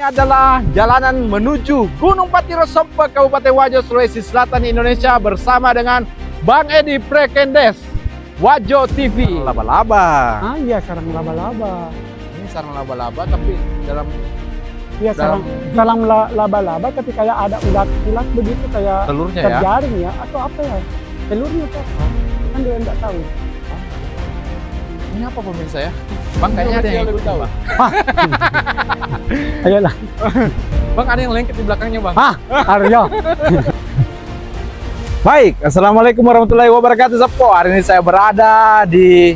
Ini adalah jalanan menuju Gunung Patiro Sompe, Kabupaten Wajo, Sulawesi Selatan, Indonesia, bersama dengan Bang Edi Prekendes, Wajo TV. Laba-laba. Ah iya, sarang laba-laba. Ini sarang laba-laba tapi dalam sarang laba-laba tapi kayak ada ulat-ulat begitu, kayak telurnya terjaring ya atau apa ya? Telurnya apa? Kan dia enggak tahu. Ini apa pemirsa ya? Bang, kayaknya ada yang lebih tahu. Ayolah. Bang, ada yang lengket di belakangnya, Bang. Aryo. Baik, assalamualaikum warahmatullahi wabarakatuh, Sopo. Hari ini saya berada di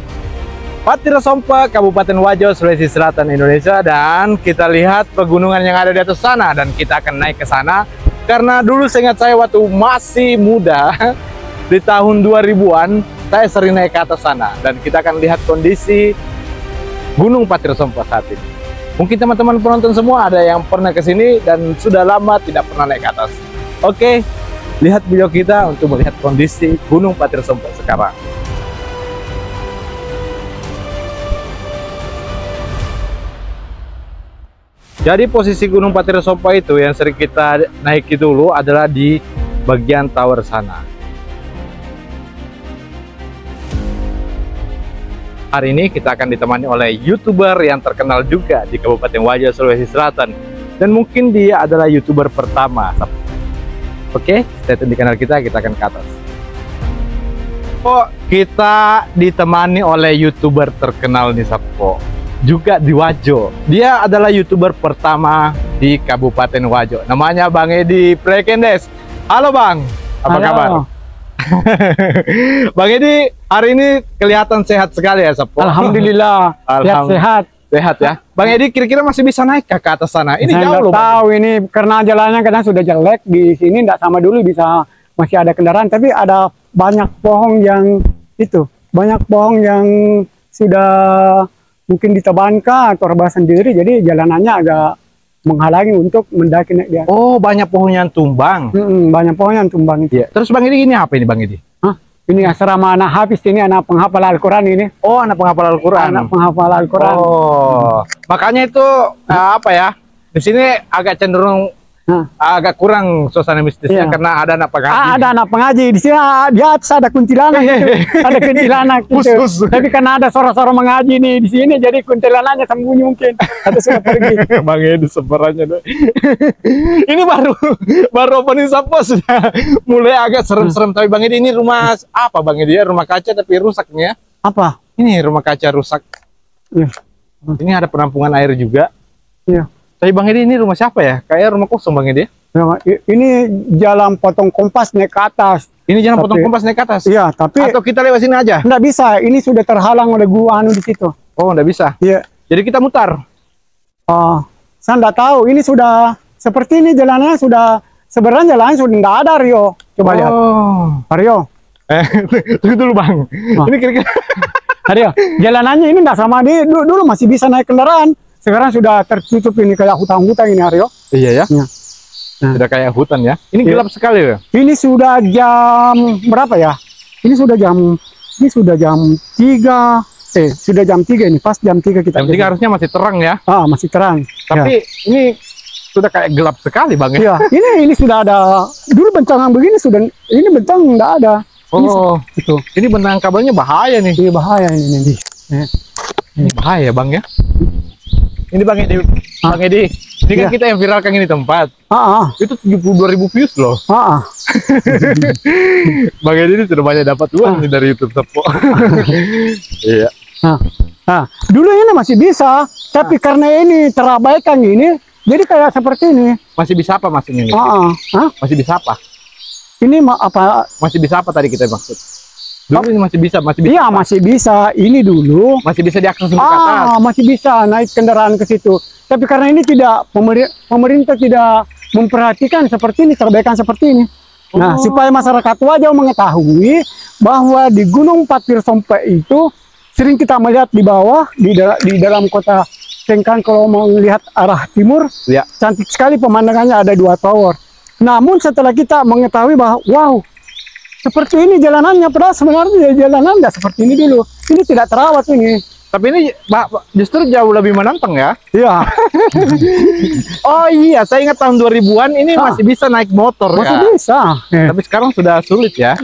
Patiro Sompe, Kabupaten Wajo, Sulawesi Selatan, Indonesia, dan kita lihat pegunungan yang ada di atas sana, dan kita akan naik ke sana karena dulu seingat saya waktu masih muda di tahun 2000-an saya sering naik ke atas sana, dan kita akan lihat kondisi Gunung Patiro Sompe saat ini. Mungkin teman-teman penonton semua ada yang pernah ke sini dan sudah lama tidak pernah naik ke atas. Oke, lihat video kita untuk melihat kondisi Gunung Patiro Sompe sekarang. Jadi posisi Gunung Patiro Sompe itu yang sering kita naiki dulu adalah di bagian tower sana. Hari ini kita akan ditemani oleh YouTuber yang terkenal juga di Kabupaten Wajo, Sulawesi Selatan. Dan mungkin dia adalah YouTuber pertama. Oke, stay tune di kanal kita akan ke atas. Oh, kita ditemani oleh YouTuber terkenal nih, Sapo. Juga di Wajo. Dia adalah YouTuber pertama di Kabupaten Wajo. Namanya Bang Edi Prekendes. Halo Bang, apa kabar? Bang Edi, hari ini kelihatan sehat sekali ya, Sapo. Alhamdulillah, sehat. Sehat ya. Bang Edi kira-kira masih bisa naik ke atas sana? Ini Saya jauh loh. Tahu ini karena jalannya kadang sudah jelek di sini, tidak sama dulu, bisa masih ada kendaraan, tapi ada banyak pohon yang sudah mungkin ditebankan atau rebah sendiri, jadi jalanannya agak menghalangi untuk mendaki naik dia. Oh, banyak pohon yang tumbang. Banyak pohon yang tumbang itu. Ya. Terus Bang Edi ini apa ini Bang Edi? Ini asrama anak Hafiz, ini anak penghafal Al-Quran ini. Oh, anak penghafal Al-Quran. Anak penghafal Al-Quran. Oh, makanya itu apa ya? Di sini agak cenderung agak kurang suasana mistisnya karena ada anak pengaji. Ada anak pengaji di sini, di atas ada kuntilanak gitu. Ada kuntilanak gitu. Tapi karena ada suara-suara mengaji nih di sini, jadi kuntilanaknya sembunyi mungkin atau sudah pergi. Bang Edi sebarannya deh. Ini baru opening Sapo sudah mulai agak serem-serem. Tapi Bang Edi, ini rumah apa Bang Edi ya? Rumah kaca tapi rusak nih ya? Apa? Ini rumah kaca rusak. Iya. Ini ada penampungan air juga. Iya. Tapi Bang Edi, ini rumah siapa ya? Kayak rumah kosong Bang Edi. Ini jalan potong kompas naik ke atas. Ini jalan potong kompas naik ke atas? Iya, tapi atau kita lewat sini aja? Nggak bisa, ini sudah terhalang oleh gua di situ. Oh, nggak bisa? Iya. Jadi kita mutar? Saya nggak tahu, ini sudah seperti ini jalannya, sudah sebenarnya jalannya sudah nggak ada, Rio. Coba lihat. Rio. Tunggu dulu Bang. Ini kira-kira Rio, jalanannya ini nggak sama dia. Dulu masih bisa naik kendaraan. Sekarang sudah tertutup ini kayak hutan-hutan ini, Aryo. Iya ya? Sudah kayak hutan ya. Ini gelap sekali ya. Ini sudah jam berapa ya? Ini sudah jam 3. Sudah jam 3 ini, pas jam 3 kita. Jam 3 harusnya masih terang ya. Masih terang. Tapi ini sudah kayak gelap sekali Bang ya. Ini sudah ada. Dulu bentangan begini sudah, ini bentang enggak ada. Itu. Ini benang kabelnya bahaya nih. Iya, bahaya ini. Ini bahaya Bang ya. Ini Bang Edi, ini kan kita yang viralkan ini tempat. Itu 72.000 views loh. Bang Edi ini sudah banyak dapat uang nih dari YouTube Sapo. Iya. Dulu ini masih bisa, tapi karena ini terabaikan ini, jadi kayak seperti ini. Masih bisa apa Mas ini? Masih bisa apa? Ini apa? Masih bisa apa tadi kita maksud? Dulu ini masih bisa. Iya, masih bisa. Ini dulu masih bisa diakses ke atas. Masih bisa naik kendaraan ke situ. Tapi karena ini tidak, pemerintah tidak memperhatikan seperti ini, perbaikan seperti ini. Nah, supaya masyarakat Wajo mengetahui bahwa di Gunung Patiro Sompe itu sering kita melihat di bawah, di dalam kota Sengkan, kalau mau melihat arah timur, cantik sekali pemandangannya, ada 2 tower. Namun setelah kita mengetahui bahwa wow, seperti ini jalanannya, padahal sebenarnya jalanan nggak seperti ini dulu. Ini tidak terawat ini. Tapi ini justru jauh lebih menantang ya. Iya. Oh iya, saya ingat tahun 2000-an ini masih bisa naik motor Masih ya. bisa. Tapi sekarang sudah sulit ya.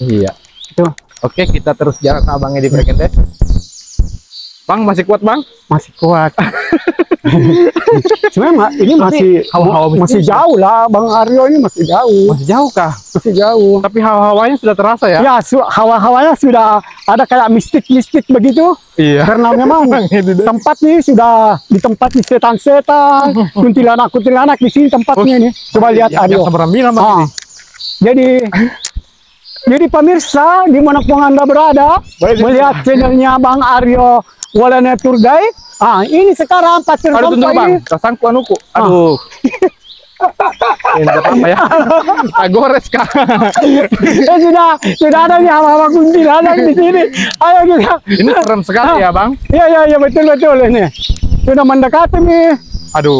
Iya. Itu Oke, kita terus jalan sama Bang Edi Prekendes. Bang, masih kuat Bang? masih kuat. Sebenarnya ini masih masih jauh lah, Bang Aryo ini masih jauh. Masih jauh kah? Masih jauh. Tapi hawa-hawanya sudah terasa ya? Ya, hawa-hawanya sudah ada kayak mistik-mistik begitu. Iya. Karena memang tempat ini sudah ditempati setan-setan, kuntilanak-kuntilanak di sini tempatnya ini. Coba lihat Aryo. Yang seberang bilang Bang ini. Jadi pemirsa dimanapun Anda berada, melihat channelnya Bang Aryo Walana Tour Guide. Ini sekarang Patir Aduh, tunggu Bang, kasangku anuku. Aduh. Ini apa ya? Gores kah? Sudah ada nih hawa-hawa kuntilanak di sini. Ayo kita. Ini serem sekali ya Bang. Iya betul ini. Sudah mendekati nih. Aduh,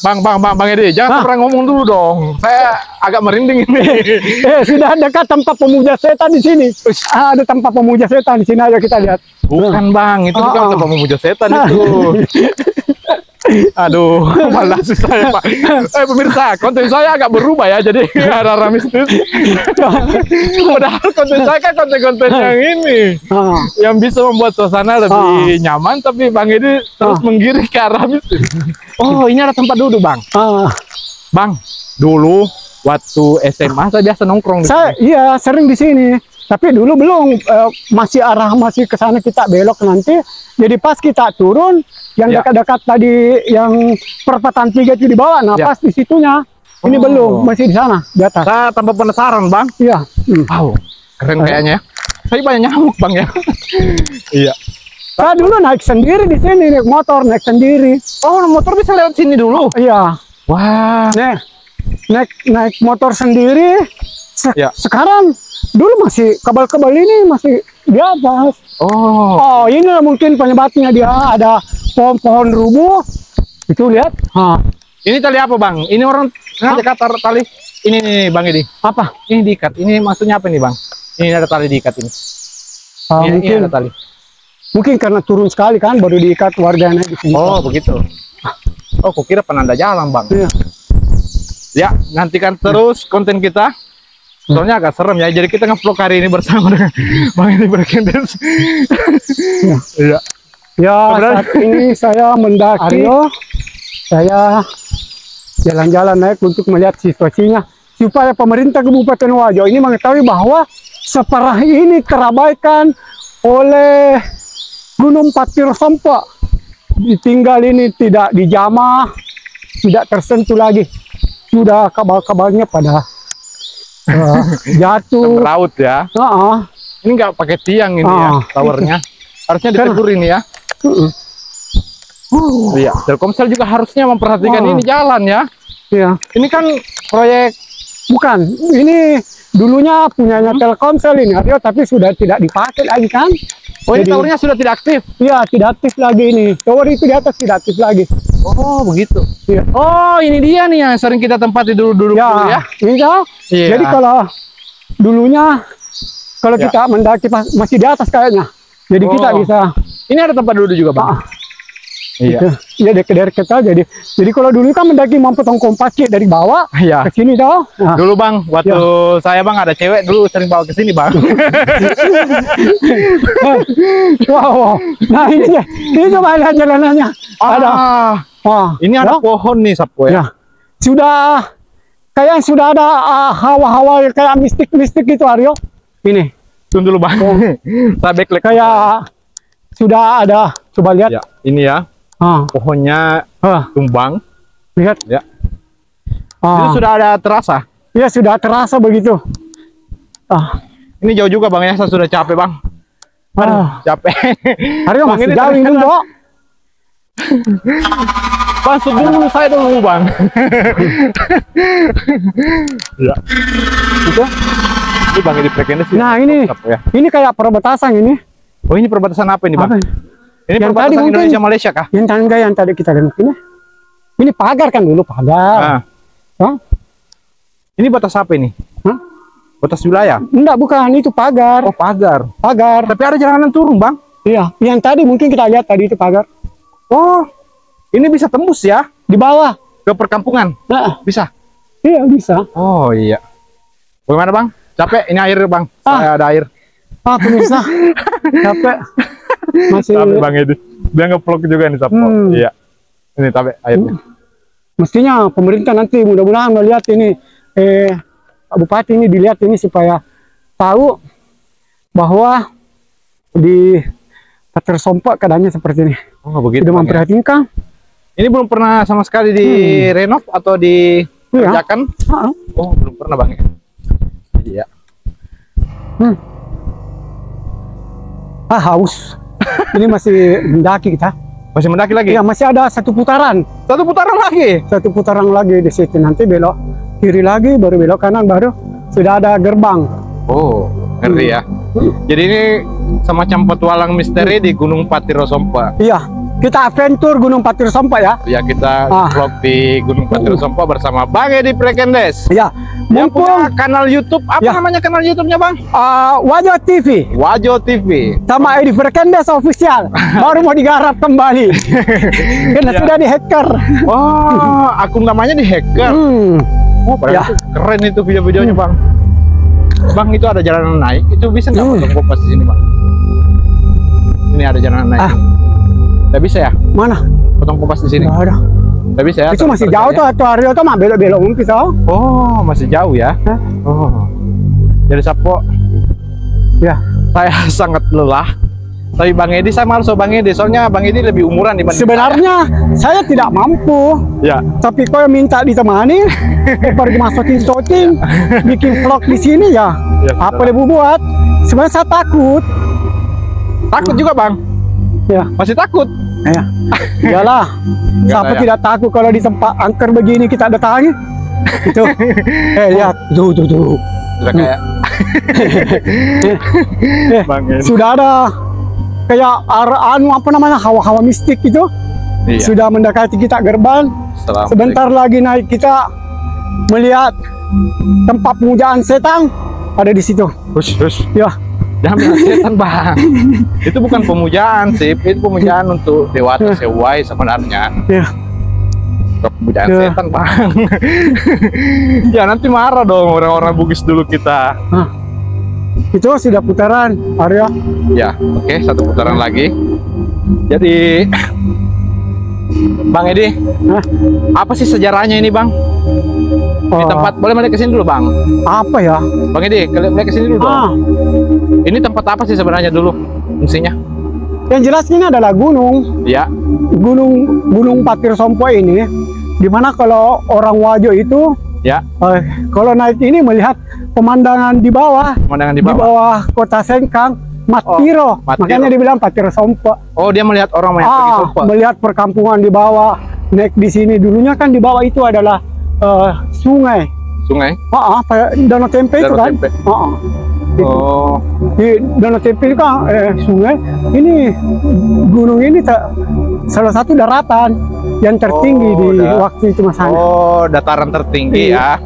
Bang Edi, jangan pernah ngomong dulu dong. Saya agak merinding ini. Sudah dekat tempat pemuja setan di sini. Ada tempat pemuja setan di sini, ayo kita lihat. Bukan Bang, itu bukan tempat pemuja setan itu. Aduh, malas saya Pak. Pemirsa, konten saya agak berubah ya, jadi ada mistis. Padahal konten saya kan konten-konten yang ini, yang bisa membuat suasana lebih nyaman, tapi Bang Edi terus menggiring ke arah mistis. Oh, ini ada tempat duduk Bang. Bang, dulu waktu SMA saya biasa nongkrong di sini. Iya, sering di sini. Tapi dulu belum, masih ke sana kita belok nanti. Jadi pas kita turun, yang dekat-dekat tadi, yang perempatan 3 itu di bawah, nah pas di situnya. Ini belum, masih di sana, di atas. Saya tambah penasaran Bang. Iya. Wow, keren kayaknya. Tapi banyak nyamuk Bang ya. Iya. Saya dulu naik sendiri di sini, naik motor, naik sendiri. Oh, motor bisa lewat sini dulu? Iya. Wah. Naik motor sendiri. Sekarang dulu masih kabel-kabel ini masih di atas. Oh, ini mungkin penyebabnya dia ada pohon-pohon rubuh. Itu lihat. Ini tali apa Bang? Ini orang sengaja kata tali. Ini nih Bang Edi. Apa? Ini diikat. Ini maksudnya apa nih Bang? Ini ada tali diikat ini. Ini ada tali. Mungkin karena turun sekali kan, baru diikat warganya di sini. Oh, begitu. Oh, kok kira penanda jalan Bang. Iya. Ya, nantikan terus konten kita. Soalnya agak serem ya. Jadi kita nge-vlog hari ini bersama dengan Bang Edi Prekendes. Iya. Ya, saat ini saya mendaki. Saya jalan-jalan naik untuk melihat situasinya supaya pemerintah Kabupaten Wajo ini mengetahui bahwa separah ini terabaikan oleh Gunung Patir Sompo. Ditinggal ini tidak dijamah, tidak tersentuh lagi. Sudah kabel-kabelnya pada jatuh. Raut ya. Ini nggak pakai tiang ini ya, towernya. Harusnya ditegur ini ya. Iya, Telkomsel juga harusnya memperhatikan ini jalan ya. Iya. Ini kan proyek, bukan. Ini dulunya punyanya Telkomsel ini, tapi sudah tidak dipakai lagi kan. Oh, ini towernya sudah tidak aktif? Iya, tidak aktif lagi ini. Tower itu di atas tidak aktif lagi. Oh, begitu. Iya. Oh, ini dia nih yang sering kita tempati dulu ya. Iya. Jadi kalau dulunya, kalau kita mendaki masih di atas kayaknya. Jadi kita bisa. Ini ada tempat duduk juga Bang. Iya. Iya, deket-deket aja. Jadi kalau dulu kan mendaki memotong kompas dari bawah ke sini toh. Dulu Bang, waktu saya Bang ada cewek dulu sering bawa ke sini Bang. Wow. Nah ini coba lihat jalanannya. Ada. Ini ada pohon nih Sapo ya. Sudah ada hawa-hawa kayak mistik-mistik gitu Aryo. Ini. Tunggu dulu Bang. Saya backlight. Kayak sudah ada. Coba lihat. Ya, ini ya. Pohonnya tumbang. Lihat. Ya. Itu sudah ada terasa. Ya, sudah terasa begitu. Ini jauh juga Bang ya, saya sudah capek Bang. Aduh, capek. Aryo masih jauh ini Bang. Masuk dulu saya dulu Bang. Ya. Itu. Ini Bang Edi Prekendes. Nah, ini kayak perbatasan ini. Oh, ini perbatasan apa ini Bang? Ini yang perbatasan tadi Indonesia Malaysia kah? Yang tangga yang tadi kita lihat ini pagar kan dulu pagar. Ini batas apa ini? Batas wilayah? Enggak, bukan, itu pagar. Oh, pagar. Pagar. Tapi ada jalanan turun Bang. Iya, yang tadi mungkin kita lihat tadi itu pagar. Oh, ini bisa tembus ya Di bawah. ke perkampungan? Nah, Bisa? iya bisa. Oh iya. Bagaimana Bang? Capek? Ini air Bang. Saya ada air. Pemirsa. Capek. Masih. Capek Bang Edi. Dia nge-vlog juga nih Sapo. Iya. Ini capek airnya. Mestinya pemerintah nanti mudah-mudahan melihat ini. Pak Bupati ini dilihat ini supaya tahu bahwa di Patir Sompa keadaannya seperti ini. Oh begitu. Sudah Bang, memperhatikan. Ini belum pernah sama sekali di renov atau dikerjakan? Oh, belum pernah Bang ya. Iya. Haus. Ini masih mendaki kita. Masih mendaki lagi? Ya, masih ada satu putaran. Satu putaran lagi? Satu putaran lagi di situ. Nanti belok kiri lagi, baru belok kanan, baru sudah ada gerbang. Oh, ngeri ya. Jadi ini semacam petualang misteri di Gunung Patiro Sompa. Iya, kita adventure Gunung Patir Sompa ya. Ya, kita vlog di Gunung Patiro Sompa bersama Bang Edi Prekendes. Iya, Yang punya kanal YouTube, apa namanya kanal YouTube-nya Bang? Wajo TV. Wajo TV. Sama Edi Prekendes official. Baru mau digarap kembali. Karena sudah di-hacker. Oh, akun namanya di-hacker. Oh, padahal itu keren itu video-videonya Bang. Bang, itu ada jalanan naik, itu bisa nggak potong kompas di sini Bang? Ini ada jalanan naik. Nggak bisa ya? Mana? Potong kompas di sini? Nggak ada. Nggak bisa ya? Itu masih jauh tuh, area tuh mah belok-belok mungkin so. Oh, masih jauh ya? Oh, jadi Sapo, ya saya sangat lelah. Tapi Bang Edi, saya malu sama Bang Edi, soalnya Bang Edi lebih umuran dibanding sebenarnya saya tidak mampu. Ya. Tapi kau yang minta ditemani, pergi masukin shooting, bikin vlog di sini ya. Apa dia buat? Sebenarnya saya takut. Takut juga Bang? Ya. Masih takut? Ya. Iyalah. Siapa tidak takut kalau di tempat angker begini kita datangi? Itu. Lihat, tuh. Sudah kayak Bang Edi. Sudah ada kayak apa namanya hawa-hawa mistik itu. Iya. Sudah mendekati kita gerbang. Sebentar lagi naik kita melihat tempat pemujaan setan ada di situ. Hush. Ya. Jangan bilang setan Bang. Itu bukan pemujaan sih, itu pemujaan untuk Dewata Sewai sebenarnya. Ya. Pemujaan setan Bang. Ya nanti marah dong orang-orang Bugis dulu kita. Itu sudah putaran area. Ya, oke, satu putaran lagi. Jadi Bang Edi, apa sih sejarahnya ini Bang? Di tempat, boleh balik ke sini dulu Bang. Apa ya? Bang Edi, kalian balik ke sini dulu dong. Ini tempat apa sih sebenarnya dulu fungsinya? Yang jelas ini adalah gunung. Ya. Gunung Patir Sompa ini, dimana kalau orang Wajo itu, ya, kalau naik ini melihat pemandangan di bawah. Pemandangan di bawah. Di bawah kota Sengkang, Matiro. Makanya dibilang Patir Sompa. Oh, dia melihat orang yang pergi Sompa. Melihat perkampungan di bawah. Naik di sini. Dulunya kan di bawah itu adalah sungai. Sungai? Danau Tempe itu kan. Oh. Di Danau Tempe itu kan sungai. Ini gunung ini salah satu daratan yang tertinggi di waktu itu Mas Hana. Oh, dataran tertinggi ya.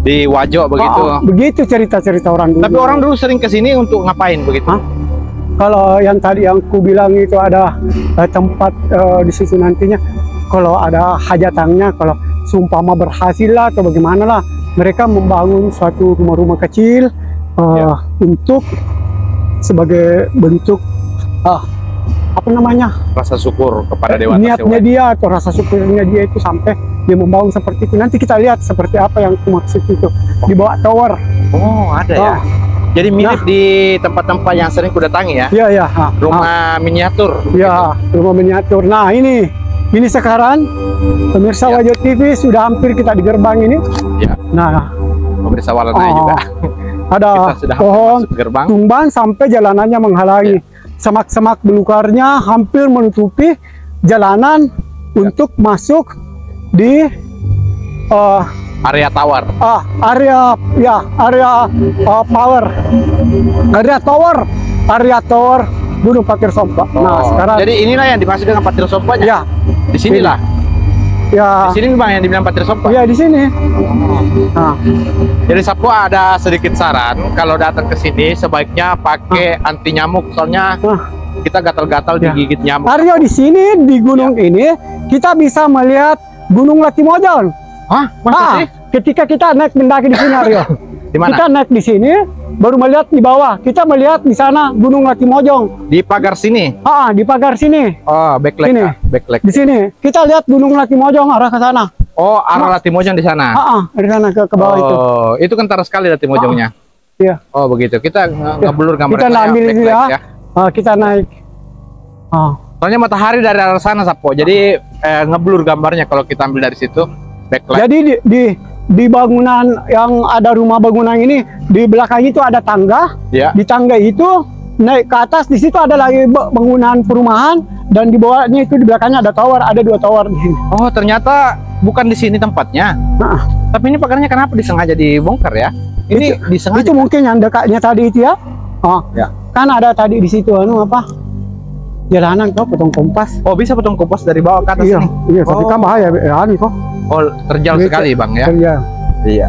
Di Wajo begitu. Begitu cerita-cerita orang dulu. Tapi orang dulu sering ke sini untuk ngapain begitu? Kalau yang tadi yang ku bilang itu ada tempat di situ nantinya kalau ada hajatannya, kalau seumpama berhasil lah atau bagaimana lah, mereka membangun suatu rumah-rumah kecil untuk sebagai bentuk apa namanya, rasa syukur kepada Dewa niatnya dia atau rasa syukurnya dia itu sampai dia membangun seperti itu. Nanti kita lihat seperti apa yang aku maksud itu di bawah tower. Oh, ada ya. Jadi mirip di tempat-tempat yang sering kudatangi ya. Iya. Rumah miniatur. Iya, rumah miniatur. Nah, ini sekarang pemirsa Wajo TV sudah hampir kita di gerbang ini. Ya. Nah, pemirsa Walanai juga. Ada pohon tumbang sampai jalanannya menghalangi. Semak-semak belukarnya hampir menutupi jalanan untuk masuk di area tower. Area tower Gunung Patir Sompa. Nah, sekarang jadi inilah yang dimaksud dengan Patir Sompanya. Ya. Di sinilah. Ya. Di sini Bang yang dibilang Patir Sompa. Ya, di sini. Nah. Jadi Sapo ada sedikit saran kalau datang ke sini sebaiknya pakai anti nyamuk, soalnya kita gatal-gatal Ya. digigit nyamuk. Aryo, di sini di gunung ini kita bisa melihat Gunung Latimojong. Hah? Masa sih? Ketika kita naik mendaki di sini, Aryo. Di mana? Kita naik di sini, baru melihat di bawah. Kita melihat di sana Gunung Latimojong. Di pagar sini. Di pagar sini. Oh, backlight. Sini. Backlight. Di sini kita lihat Gunung Latimojong arah ke sana. Oh, arah Latimojong di sana. Dari sana ke bawah itu. Oh, itu kan kental sekali Latimojongnya. Iya. Oh, begitu. Kita ngeblur gambarnya. Kita ambil itu backlight ya. Kita naik. Soalnya matahari dari arah sana, Sapo. Jadi ngeblur gambarnya kalau kita ambil dari situ backlight. Jadi di bangunan yang ada rumah bangunan ini, di belakang itu ada tangga. Ya. Di tangga itu naik ke atas, di situ ada lagi bangunan perumahan, dan di bawahnya itu di belakangnya ada tower, ada 2 tower di sini. Oh, ternyata bukan di sini tempatnya. Tapi ini pagarnya kenapa disengaja dibongkar ya? Ini disengaja. Itu mungkin yang dekatnya tadi itu ya. Ya. Kan ada tadi di situ jalanan kok, potong kompas. Oh, bisa potong kompas dari bawah ke atas Iya, ini. iya, tapi kan bahaya kok. Oh, terjal Iya, sekali, Bang ya. Iya. Iya.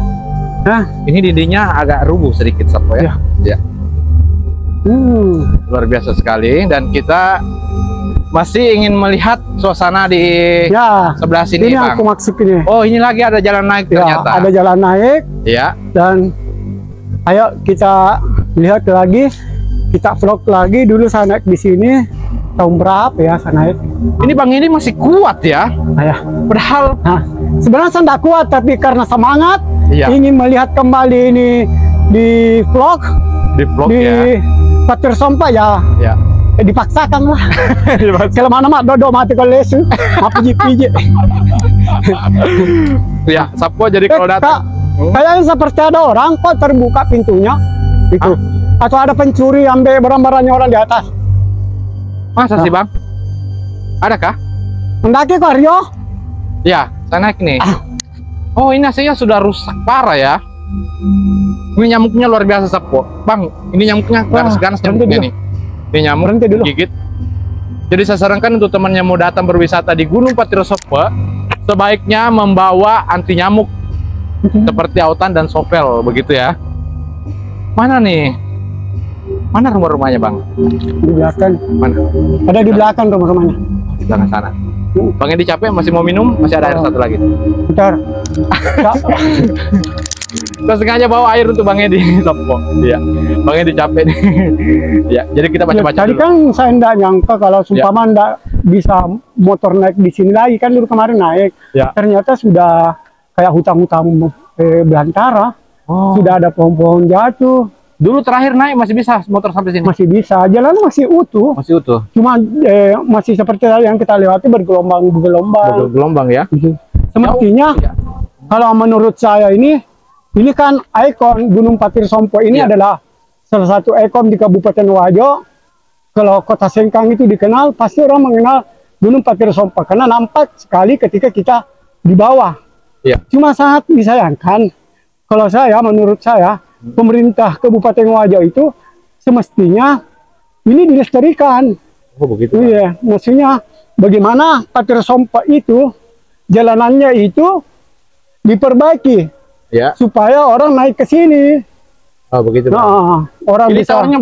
Nah, ini dindingnya agak rubuh sedikit, Sapo ya. Iya. Luar biasa sekali, dan kita masih ingin melihat suasana di sebelah sini, ini Bang. aku maksud ini. Oh, ini lagi ada jalan naik ternyata. Ada jalan naik. Iya. Dan ayo kita lihat lagi, kita vlog lagi. Dulu saya naik di sini tahun berapa ya saya naik. Ini Bang ini masih kuat ya. Padahal sebenarnya saya tidak kuat, tapi karena semangat ingin melihat kembali ini di vlog ya. Patir Sompa ya. Dipaksakan lah. Kalau mana mak dodo mati kalau lesu, mak piji-piji. Ya, Sapo jadi kalau datang. Kayaknya seperti ada orang kok terbuka pintunya itu. Atau ada pencuri ambil barang-barangnya orang di atas. Masa sih, Bang? Adakah? Mendaki kok, Aryo? Ya, saya naik nih. Oh, ini hasilnya sudah rusak parah ya. Ini nyamuknya luar biasa, Sapo. Bang, ini nyamuknya ganas-ganas nyamuknya nih. Ini nyamuk gigit. Jadi saya sarankan untuk teman yang mau datang berwisata di Gunung Patiro Sompa, sebaiknya membawa anti nyamuk seperti autan dan sopel, begitu ya. Mana nih? Mana rumah-rumahnya, Bang? Di belakang. Mana? Ada di belakang rumah-rumahnya. Di belakang sana. Bang Edi capek, masih mau minum? Masih ada air satu lagi. Bentar. Kita sengaja bawa air untuk Bang Edi. Sapo. Iya. Bang Edi capek nih. Ya, jadi kita baca-baca Tadi dulu. kan saya enggak nyangka kalau sumpama enggak bisa motor naik di sini lagi, kan dulu kemarin naik. Ternyata sudah kayak hutan-hutan belantara. Sudah ada pohon-pohon jatuh. Dulu terakhir naik masih bisa motor sampai sini? Masih bisa, jalan masih utuh. Masih utuh. Cuma masih seperti yang kita lewati bergelombang-gelombang. Bergelombang ya. Semestinya kalau menurut saya ini kan ikon Gunung Patir Sompa ini adalah salah satu ikon di Kabupaten Wajo. Kalau Kota Sengkang itu dikenal, pasti orang mengenal Gunung Patir Sompa karena nampak sekali ketika kita di bawah. Cuma sangat disayangkan, kalau menurut saya, pemerintah Kabupaten Wajo itu semestinya ini dilestarikan. Oh, begitu. Iya, maksudnya bagaimana Patir Sompa itu jalanannya itu diperbaiki supaya orang naik ke sini. Oh, begitu. Orang ini bisa. towernya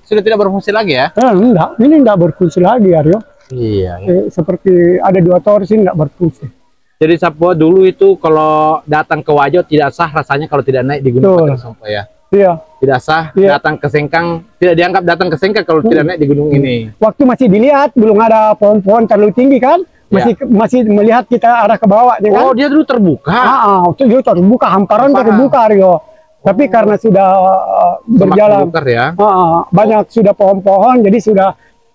sudah tidak berfungsi lagi ya? Enggak, ini enggak berfungsi lagi, Aryo. Iya. Seperti ada 2 tower sini enggak berfungsi. Jadi Sapo dulu itu kalau datang ke Wajo tidak sah rasanya kalau tidak naik di Gunung Patir Sompa ya. Iya. Tidak sah datang ke Sengkang, tidak dianggap datang ke Sengkang kalau tidak naik di gunung ini. Waktu masih dilihat belum ada pohon-pohon terlalu tinggi kan? Masih melihat kita arah ke bawah kan? Oh, dia dulu terbuka. Dia terbuka, hamparan terbuka, Aryo. Tapi karena sudah berjalan banyak sudah pohon-pohon, jadi sudah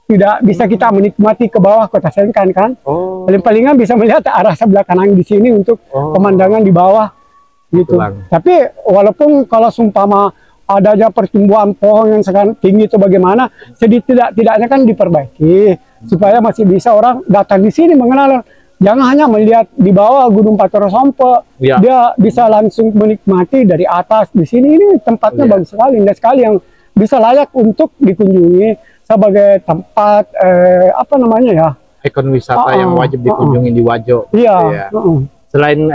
tidak bisa kita menikmati ke bawah Kota Sengkang kan? Paling-palingan bisa melihat arah sebelah kanan di sini untuk pemandangan di bawah gitu. Tapi walaupun kalau sumpama adanya pertumbuhan pohon yang sangat tinggi itu bagaimana, tidak-tidaknya kan diperbaiki supaya masih bisa orang datang di sini mengenal. Jangan hanya melihat di bawah Gunung Patiro Sompa, dia bisa langsung menikmati dari atas. Di sini ini tempatnya bagus sekali, indah sekali, yang bisa layak untuk dikunjungi sebagai tempat ikon wisata yang wajib dikunjungi di Wajo. selain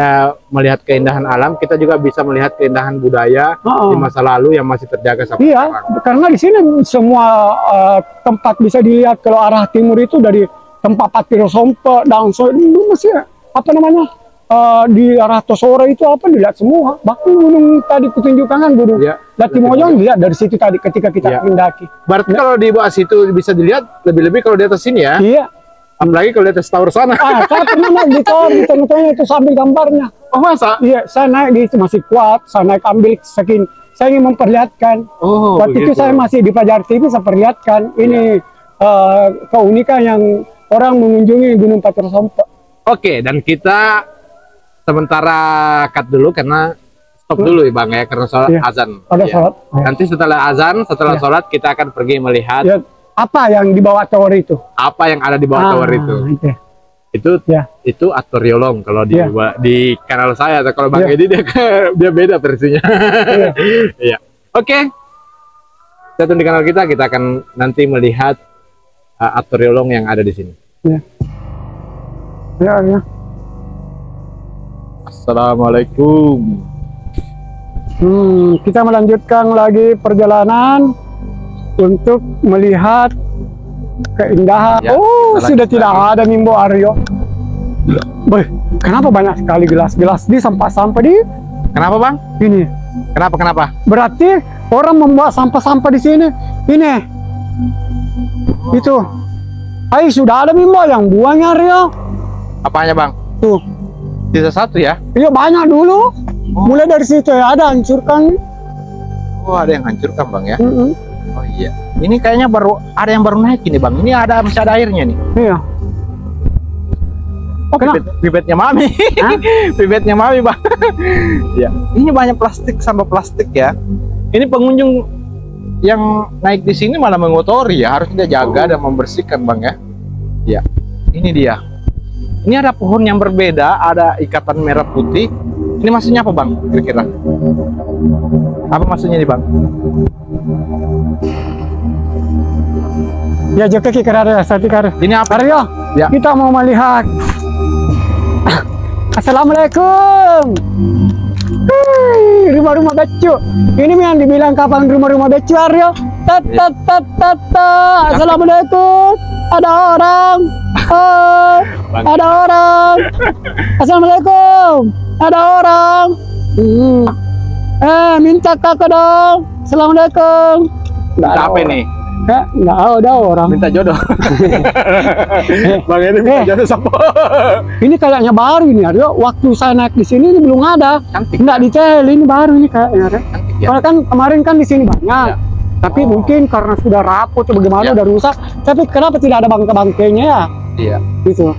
melihat keindahan alam, kita juga bisa melihat keindahan budaya di masa lalu yang masih terjaga sampai sekarang. Karena di sini semua tempat bisa dilihat. Kalau arah timur itu dari tempat Patiro Sompe, Dangso, itu masih apa namanya di arah Tosore itu apa dilihat semua. Bahkan gunung tadi kutunjukkan kan gunung Latimojong dilihat dari situ tadi ketika kita mendaki. Berarti kalau di bawah situ bisa dilihat lebih-lebih kalau di atas sini ya? Iya. Apalagi kalau di atas tower sana. Saya pernah naik di tower, di tengah-tengah itu sambil gambarnya. Oh masa? Iya, saya naik di itu masih kuat. Saya naik ambil saking saya ingin memperlihatkan. Oh, waktu itu saya masih di Fajar TV, saya perlihatkan ini keunikan yang orang mengunjungi Gunung Patiro Sompe. Oke, dan kita sementara cut dulu karena stop dulu ya Bang ya, karena azan. Ada sholat. Nanti setelah azan, setelah sholat kita akan pergi melihat apa yang di bawah tower itu. Apa yang ada di bawah tower itu. Itu Atoriolong kalau di kanal saya, atau kalau Bang Edi dia beda versinya. Iya. Oke. Stay tune di kanal kita akan nanti melihat Atoriolong yang ada di sini. Ya. Assalamualaikum. Kita melanjutkan lagi perjalanan untuk melihat keindahan. Sudah tidak ada Mimbo Aryo. Kenapa banyak sekali gelas-gelas di sampah-sampah di? Kenapa Bang? Ini. Kenapa? Berarti orang membuat sampah-sampah di sini. Ini. Itu. Sudah ada Mimbo yang buangnya Aryo. Apanya Bang? Tuh. Sisa satu ya? Iya banyak dulu. Mulai dari situ ya ada hancurkan. Oh ada yang hancurkan Bang ya? Oh iya. Ini kayaknya ada yang baru naik ini Bang. Ini masih ada airnya nih. Iya. Oh, pipetnya Mami. Pipetnya Mami Bang. Ya. Ini banyak sampah plastik ya. Ini pengunjung yang naik di sini malah mengotori ya. Harus dia jaga dan membersihkan Bang ya. Ya. Ini dia. Ini ada pohon yang berbeda, ada ikatan merah putih. Ini maksudnya apa Bang? Kira-kira? Apa maksudnya nih Bang? Ya Joko Kikarya Satikar. Ini apa? Aryo, kita mau melihat. Assalamualaikum. Rumah-rumah becu. Ini yang dibilang kapan rumah-rumah becu Aryo? Assalamualaikum. Ada orang. Ada orang. Assalamualaikum. Ada orang. Minta kakak dong. Assalamualaikum. Minta apa nih? Nggak ada orang. Minta jodoh. Bang ini minta jodoh siapa? Ini kayaknya baru ini Aryo. Waktu saya naik di sini ini belum ada. Cantik. Nggak dicel, ini baru ini kayaknya. Cantik ya. Karena kan kemarin kan di sini banyak. Tapi mungkin karena sudah rapuh atau bagaimana udah rusak. Tapi kenapa tidak ada bangke-bangkainya ya? Iya. Gitu.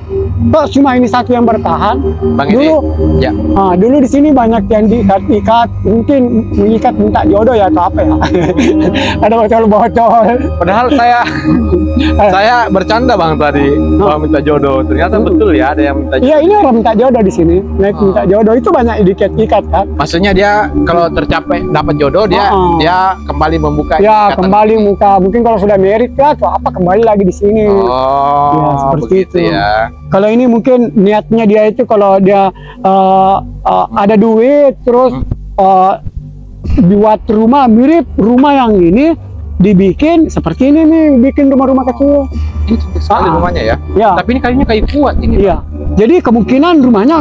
Kok cuma ini satu yang bertahan? Bang dulu, ya. Dulu di sini banyak yang diikat, mungkin mengikat minta jodoh ya atau apa ya? Ada botol-botol. Padahal saya bercanda Bang tadi minta jodoh. Ternyata betul ya ada yang minta jodoh. Iya ini orang minta jodoh di sini. Naik minta jodoh itu banyak diikat kan? Maksudnya dia kalau tercapai dapat jodoh dia kembali membuka. Ya kembali muka. Mungkin kalau sudah merit ya atau apa kembali lagi di sini. Ya, seperti itu ya. Kalau ini mungkin niatnya dia itu kalau dia ada duit terus buat rumah mirip rumah yang ini dibikin seperti ini nih, bikin rumah-rumah kecil. Ini cantik sekali rumahnya ya. Tapi ini kayunya kayu kuat ini. Iya. Jadi kemungkinan rumahnya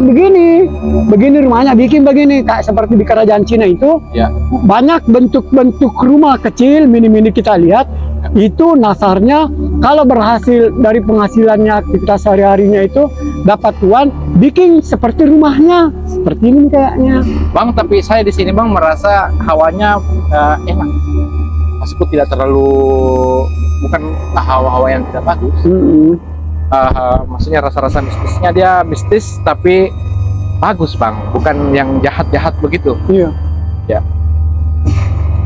begini rumahnya bikin begini kayak seperti di kerajaan Cina itu. Ya. Banyak bentuk-bentuk rumah kecil mini-mini kita lihat. Itu nasarnya kalau berhasil dari penghasilannya aktivitas sehari-harinya itu dapat uang bikin seperti rumahnya seperti ini kayaknya Bang. Tapi saya di sini Bang merasa hawanya enak, maksudku tidak terlalu bukan hawa-hawa yang tidak bagus. Maksudnya rasa-rasa mistisnya dia mistis tapi bagus Bang, bukan yang jahat-jahat begitu. Iya. Ya.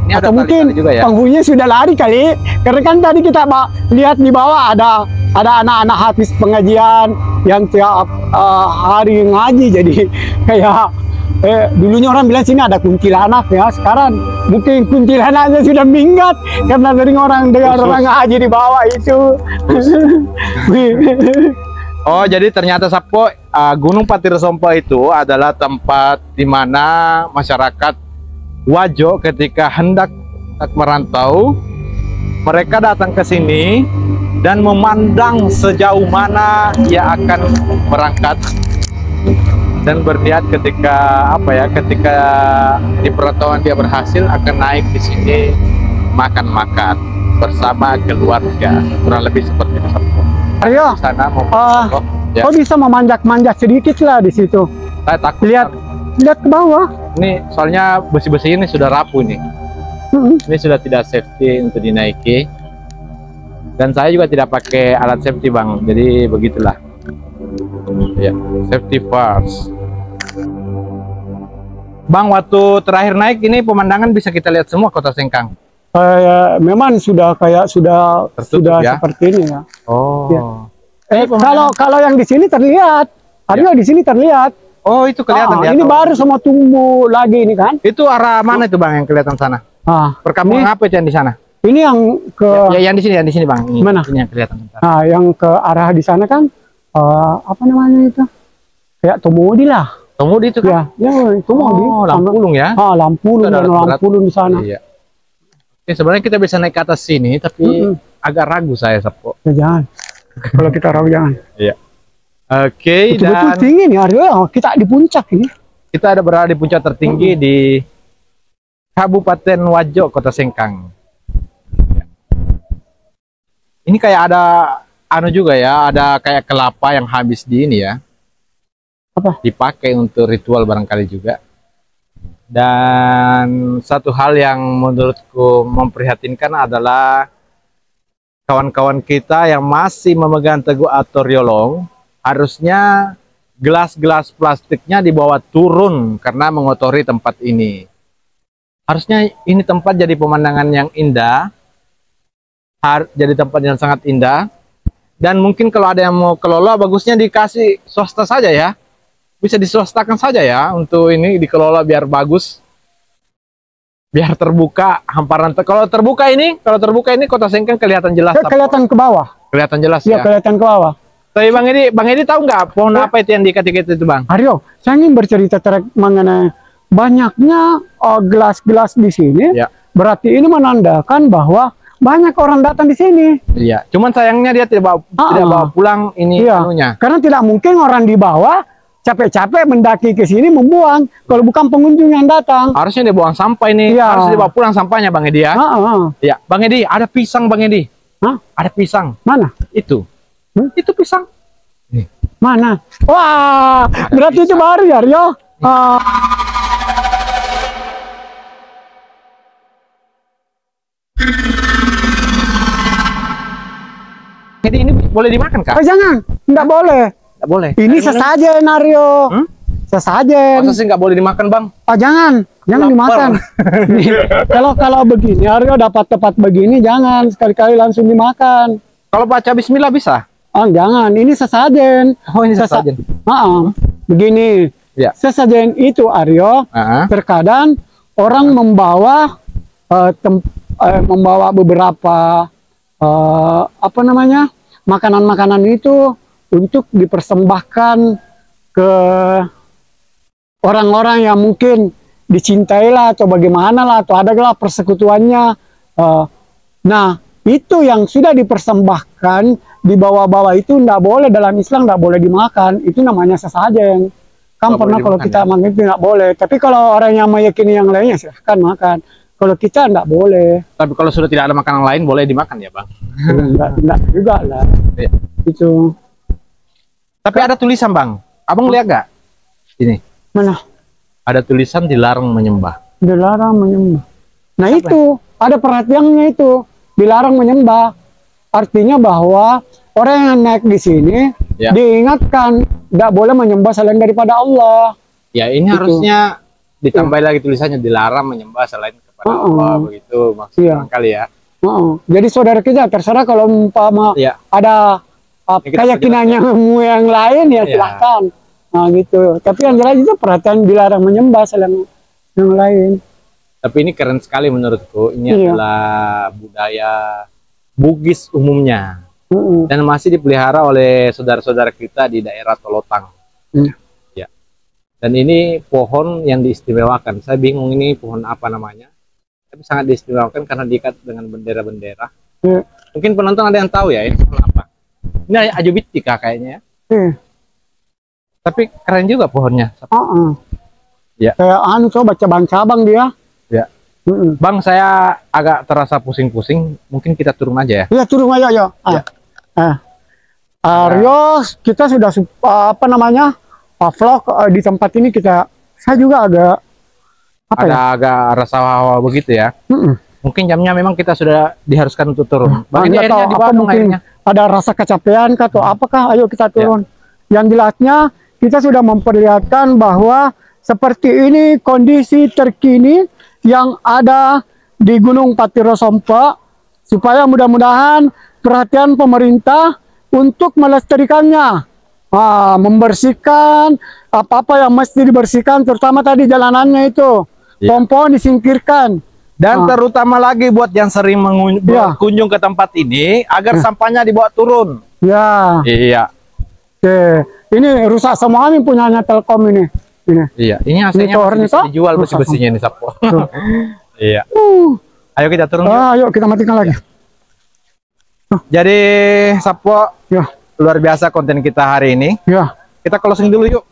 Ini atau ada mungkin juga ya? Penghuninya sudah lari kali, karena kan tadi kita lihat di bawah ada anak-anak habis pengajian yang tiap hari ngaji, jadi kayak dulunya orang bilang sini ada kuntilanak ya, sekarang mungkin kuntilanaknya sudah minggat karena sering orang dengar orang ngaji di bawah itu. Oh, jadi ternyata Sapo, Gunung Patirasompa itu adalah tempat di mana masyarakat Wajo ketika hendak merantau, mereka datang ke sini dan memandang sejauh mana ia akan berangkat dan berniat ketika ketika di perantauan dia berhasil akan naik di sini makan-makan bersama keluarga, kurang lebih seperti itu. Aryo, Sana mau kok bisa memanjat-manjat sedikit lah di situ? saya takut. Lihat ke bawah. Ini soalnya besi-besi ini sudah rapuh nih. Ini sudah tidak safety untuk dinaiki. Dan saya juga tidak pakai alat safety, Bang. Jadi begitulah. Ya, safety first. Bang, waktu terakhir naik ini pemandangan bisa kita lihat semua Kota Sengkang. Memang sudah Tertutup, ya? seperti ini ya. Oh. Ya. Kalau yang di sini terlihat, ada di sini terlihat. Oh, itu kelihatan ya. Ini baru sama tumbuh lagi ini kan. Itu arah mana itu, Bang, yang kelihatan sana? Perkampungan apa itu yang di sana? Ini yang ke yang di sini, Bang. Ini, mana? Ini yang kelihatan. Yang ke arah di sana kan apa namanya itu? Kayak Tomodi lah. Tomodi itu kan? Ya, Tomodi. Oh, Lampulung ya? Lampulung dan Lampulung di sana. Iya. Oke, sebenarnya kita bisa naik ke atas sini, tapi agak ragu saya, Sapo. Ya, jangan. Kalau kita ragu jangan. Iya. Oke, betul-betul dan tinggi nih Aryo. Kita di puncak ini. kita ada berada di puncak tertinggi di Kabupaten Wajo, Kota Sengkang. Ini kayak ada juga ya, ada kayak kelapa yang habis di ini ya. Apa? Dipakai untuk ritual barangkali juga. Dan satu hal yang menurutku memprihatinkan adalah kawan-kawan kita yang masih memegang teguh Atoriolong, harusnya gelas-gelas plastiknya dibawa turun karena mengotori tempat ini. Harusnya ini tempat jadi pemandangan yang indah, jadi tempat yang sangat indah. Dan mungkin kalau ada yang mau kelola, bagusnya dikasih swasta saja ya. Bisa diswastakan saja ya untuk ini dikelola biar bagus, biar terbuka hamparan. Kalau terbuka ini Kota Sengkang kelihatan jelas. Kelihatan ke bawah. Kelihatan jelas ya. Kelihatan ke bawah. Tapi Bang Edi tahu nggak pohon apa itu yang diikat-ikat itu, Bang? Aryo, saya ingin bercerita mengenai banyaknya gelas-gelas di sini. Ya. Berarti ini menandakan bahwa banyak orang datang di sini. Iya. Cuman sayangnya dia tidak bawa pulang ini anunya. Karena tidak mungkin orang di bawah capek-capek mendaki ke sini membuang kalau bukan pengunjung yang datang. Harusnya dia buang sampah ini. Ya. Harus dibawa pulang sampahnya, Bang Edi ya. Ya, Bang Edi, ada pisang, Bang Edi. Ada pisang. Mana? Itu. Itu pisang. Nih. Mana? Wah, berarti itu baru ya, Rio. Jadi ini boleh dimakan, Kak? Jangan, nggak boleh. Nggak boleh. Ini sesajen, Aryo. Sesajen. Masa sih nggak boleh dimakan, Bang? Jangan dimakan. Kalau begini, Aryo dapat tepat begini, jangan sekali-kali langsung dimakan. Kalau baca Bismillah bisa? Jangan. Ini sesajen. Oh, ini sesajen. Begini. Ya. Sesajen itu, Aryo. Terkadang orang membawa beberapa makanan-makanan itu untuk dipersembahkan ke orang-orang yang mungkin dicintai lah atau bagaimana lah, atau ada lah persekutuannya. Nah, itu yang sudah dipersembahkan di bawah-bawah itu tidak boleh, dalam Islam tidak boleh dimakan. Itu namanya sesajen. Kan pernah kalau kita makan itu tidak boleh. Tapi kalau orang yang meyakini yang lainnya silahkan makan. Kalau kita enggak boleh. Tapi kalau sudah tidak ada makanan lain boleh dimakan ya, Bang? Enggak juga lah. Ya. Itu. Tapi ada tulisan, Bang. Abang lihat gak? Ini. Mana? Ada tulisan dilarang menyembah. Dilarang menyembah. Nah itu, ada perhatiannya itu. Dilarang menyembah. Artinya bahwa orang yang naik di sini diingatkan enggak boleh menyembah selain daripada Allah. Ya, ini gitu. Harusnya ditambah lagi tulisannya dilarang menyembah selain Allah, begitu maksudnya kali ya. Jadi saudara kita terserah kalau umpama ada keyakinannya yang lain ya silahkan. Nah gitu. Tapi yang jelas itu perhatian dilarang menyembah selain yang lain. Tapi ini keren sekali menurutku. Ini adalah budaya Bugis umumnya. dan masih dipelihara oleh saudara-saudara kita di daerah Tolotang. Ya. Dan ini pohon yang diistimewakan. Saya bingung ini pohon apa namanya. Tapi sangat diistimewakan karena diikat dengan bendera-bendera. Mungkin penonton ada yang tahu ya ini pohon apa. Ini Ajubitika kayaknya ya. Tapi keren juga pohonnya. Ya. Kayak coba cabang-cabang dia. Ya. Bang, saya agak terasa pusing-pusing. Mungkin kita turun aja ya. Iya, turun aja ya. Aryo, kita sudah apa namanya vlog di tempat ini saya juga agak agak rasa hawa begitu ya. Mungkin jamnya memang kita sudah diharuskan untuk turun. Bang, ini airnya di bawah airnya. Ada rasa kecapean atau apakah? Ayo kita turun. Yang jelasnya kita sudah memperlihatkan bahwa seperti ini kondisi terkini yang ada di Gunung Patiro Sompa, supaya mudah-mudahan perhatian pemerintah untuk melestarikannya, membersihkan apa-apa yang mesti dibersihkan, terutama tadi jalanannya itu, pohon-pohon disingkirkan. Dan terutama lagi buat yang sering berkunjung ke tempat ini, agar sampahnya dibawa turun. Ya. Iya. Oke. Ini rusak semua nih punyanya Telkom ini. Iya, ini hasilnya bisa dijual bersih-bersihnya ini Sapo. Iya. Ayo kita turun. Ayo kita matikan lagi. Jadi Sapo, luar biasa konten kita hari ini. Kita closing dulu yuk.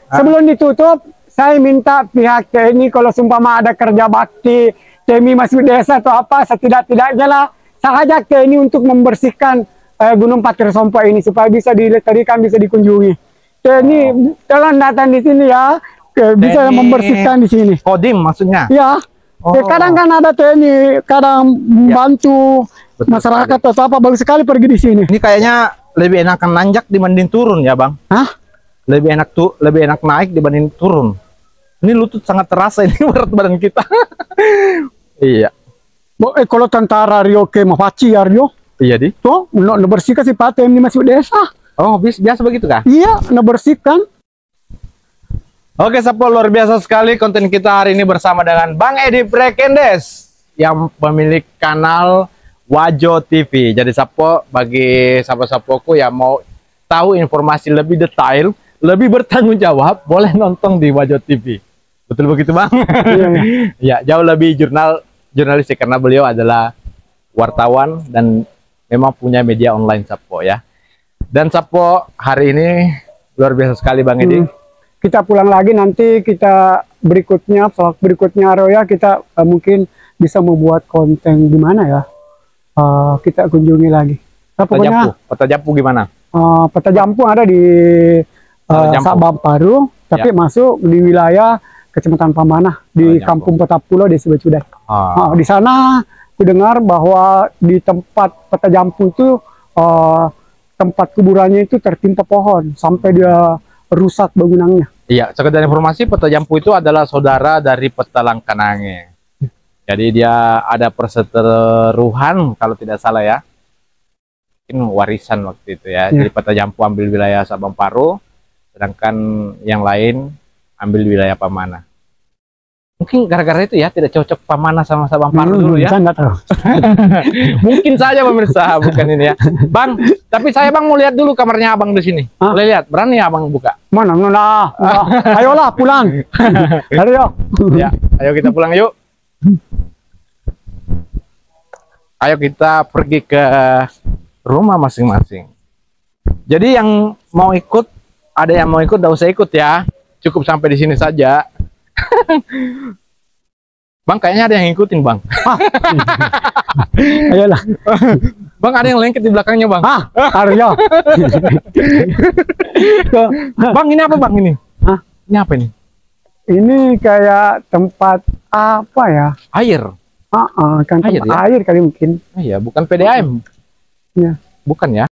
Sebelum ditutup, saya minta pihak TNI kalau sumpama ada kerja bakti, TNI masuk desa atau apa, setidak-tidaknya lah saya ajak TNI untuk membersihkan Gunung Patiro Sompa ini supaya bisa dilestarikan, bisa dikunjungi. TNI kalian datang di sini ya, bisa membersihkan di sini. Kodim maksudnya? Ya. Kadang kan ada TNI, kadang membantu masyarakat atau apa, bagus sekali pergi di sini. Ini kayaknya lebih enakan nanjak dibanding turun ya bang? Lebih enak naik dibanding turun. Ini lutut sangat terasa ini berat badan kita. Iya. Kalau tentara Rio ke Mafaci ya Rio? Iya di. Tuh, bersihkan si Pak TNI masuk desa. Oh, biasa begitu kah? Iya, bersihkan. Oke, Sapo, luar biasa sekali konten kita hari ini bersama dengan Bang Edi Prekendes yang pemilik kanal Wajo TV. Jadi Sapo, bagi sapo-sapoku yang mau tahu informasi lebih detail, lebih bertanggung jawab, boleh nonton di Wajo TV. Betul begitu, Bang? Ya, jauh lebih jurnalistik karena beliau adalah wartawan dan memang punya media online Sapo ya. Dan Sapo, hari ini luar biasa sekali Bang Edi. Kita pulang lagi nanti, kita berikutnya, vlog berikutnya Roya, kita mungkin bisa membuat konten di mana ya. Kita kunjungi lagi. Peta Jampu gimana? Peta Jampu ada di Sabang Paru, tapi masuk di wilayah Kecamatan Pamanah, di Kampung Petapulo, Desa Becudai. Di sana aku dengar bahwa di tempat Peta Jampu itu tempat kuburannya itu tertimpa pohon sampai dia rusak bangunannya. Iya, sekedar informasi, Peta Jampu itu adalah saudara dari Peta Langkanange. Jadi dia ada perseteruan kalau tidak salah ya. Mungkin warisan waktu itu ya. Jadi Peta Jampu ambil wilayah Sabang Paru, sedangkan yang lain ambil wilayah Pamanah. Mungkin gara-gara itu ya tidak cocok Pamanah sama Sabang Paru dulu ya. Saya nggak tahu. Mungkin saja pemirsa, bukan ini ya. Bang, tapi saya Bang mau lihat dulu kamarnya Abang di sini. Boleh lihat? Berani ya Abang buka? Mana? Ayolah pulang. Ayo. Ya, ayo kita pulang yuk. Ayo kita pergi ke rumah masing-masing. Jadi yang mau ikut, ada yang mau ikut, tidak usah ikut ya. Cukup sampai di sini saja. Bang, kayaknya ada yang ngikutin Bang. Ayolah. Bang, ada yang lengket di belakangnya Bang. Aryo. Bang, ini apa Bang ini? Ini apa ini? Ini kayak tempat apa ya? Air. Kan air, ya? Air kali mungkin. Iya, bukan PDAM. Iya. Bukan ya?